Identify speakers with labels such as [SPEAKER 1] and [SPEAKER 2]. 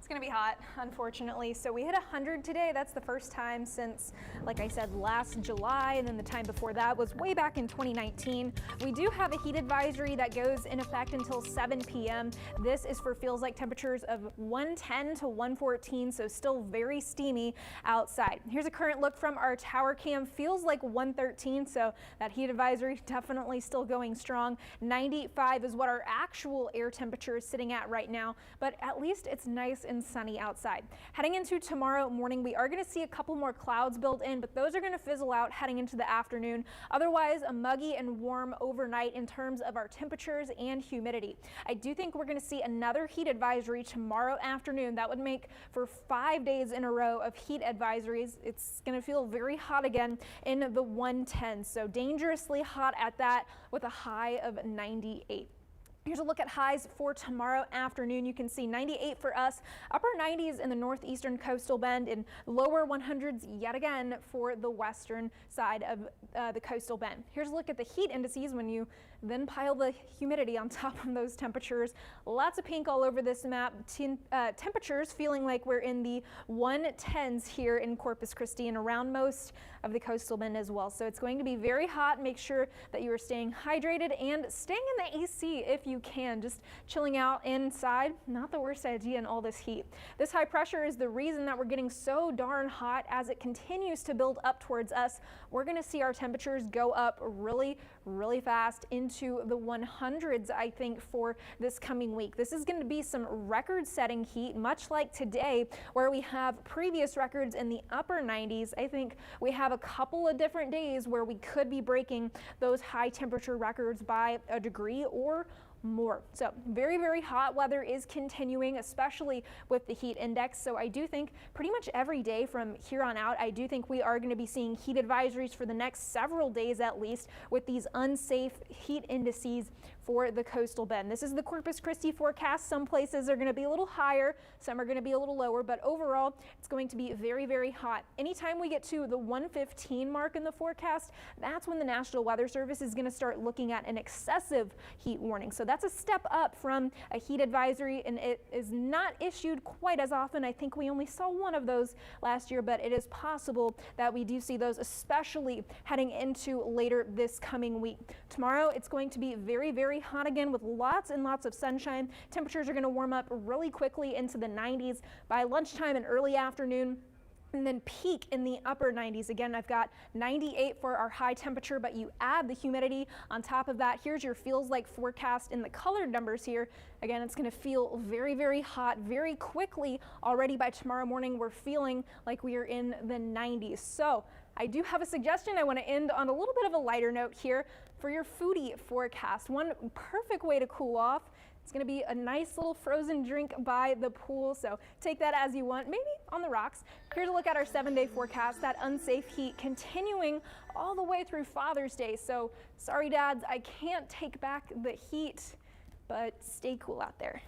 [SPEAKER 1] gonna be hot, unfortunately. So we hit 100 today. That's the first time since, like I said, last July, and then the time before that was way back in 2019. We do have a heat advisory that goes in effect until 7 p.m. This is for feels like temperatures of 110 to 114, so still very steamy outside. Here's a current look from our tower cam. Feels like 113, so that heat advisory definitely still going strong. 95 is what our actual air temperature is sitting at right now, but at least it's nice and sunny outside. Heading into tomorrow morning, we are going to see a couple more clouds built in, but those are going to fizzle out heading into the afternoon. Otherwise, a muggy and warm overnight in terms of our temperatures and humidity. I do think we're going to see another heat advisory tomorrow afternoon. That would make for 5 days in a row of heat advisories. It's going to feel very hot again in the 110s, so dangerously hot at that with a high of 98. Here's a look at highs for tomorrow afternoon. You can see 98 for us, upper 90s in the northeastern coastal bend, and lower 100s yet again for the western side of the coastal bend. Here's a look at the heat indices when you then pile the humidity on top of those temperatures. Lots of pink all over this map. Temperatures feeling like we're in the 110s here in Corpus Christi and around most of the coastal bend as well. So it's going to be very hot. Make sure that you are staying hydrated and staying in the AC if you can. Just chilling out inside, not the worst idea in all this heat. This high pressure is the reason that we're getting so darn hot. As it continues to build up towards us, we're going to see our temperatures go up really fast into the 100s, I think, for this coming week. This is going to be some record-setting heat, much like today, where we have previous records in the upper 90s. I think we have a couple of different days where we could be breaking those high temperature records by a degree or more. So very hot weather is continuing, especially with the heat index. So I do think pretty much every day from here on out, I do think we are going to be seeing heat advisories for the next several days at least, with these unsafe heat indices for the coastal bend. This is the Corpus Christi forecast. Some places are going to be a little higher, some are going to be a little lower, but overall it's going to be very hot. Anytime we get to the 115 mark in the forecast, that's when the National Weather Service is going to start looking at an excessive heat warning. So that's a step up from a heat advisory, and it is not issued quite as often. I think we only saw one of those last year, but it is possible that we do see those, especially heading into later this coming week. Tomorrow it's going to be very hot again with lots and lots of sunshine. Temperatures are going to warm up really quickly into the 90s by lunchtime and early afternoon, and then peak in the upper 90s. Again, I've got 98 for our high temperature, but you add the humidity on top of that. Here's your feels like forecast in the colored numbers here. Again, it's going to feel very hot very quickly. Already by tomorrow morning, we're feeling like we are in the 90s. So I do have a suggestion. I want to end on a little bit of a lighter note here for your foodie forecast. One perfect way to cool off, it's going to be a nice little frozen drink by the pool, so take that as you want, maybe on the rocks. Here's a look at our 7-day forecast. That unsafe heat continuing all the way through Father's Day. So sorry dads, I can't take back the heat, but stay cool out there.